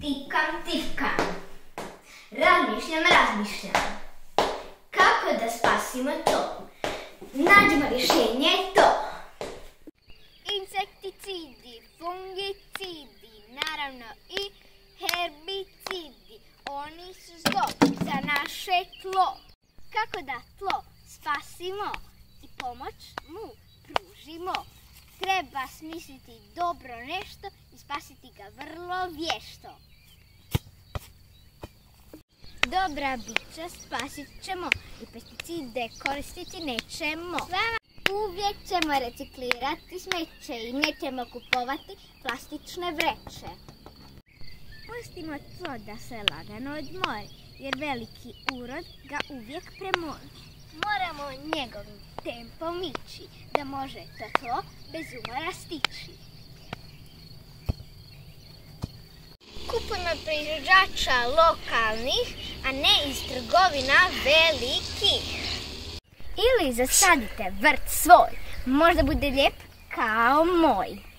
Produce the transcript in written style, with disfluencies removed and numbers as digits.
Tipkam. Razmišljam. Kako da spasimo to? Nađemo rješenje to. Insekticidi, fungicidi, naravno i herbicidi. Oni su zlo za naše tlo. Kako da tlo spasimo i pomoć mu pružimo? Treba smisliti dobro nešto i spasiti ga vrlo vješto. Dobra bića spasit ćemo i pesticide koristiti nećemo. Uvijek ćemo reciklirati smeće i nećemo kupovati plastične vreće. Pustimo tlo da se lagano odmori, jer veliki urod ga uvijek premori. Moramo njegovim tempom ići, da može to tlo bez umora stići. Kupujmo proizvođača lokalnih, a ne iz trgovina velikih. Ili zasadite vrt svoj, možda bude lijep kao moj.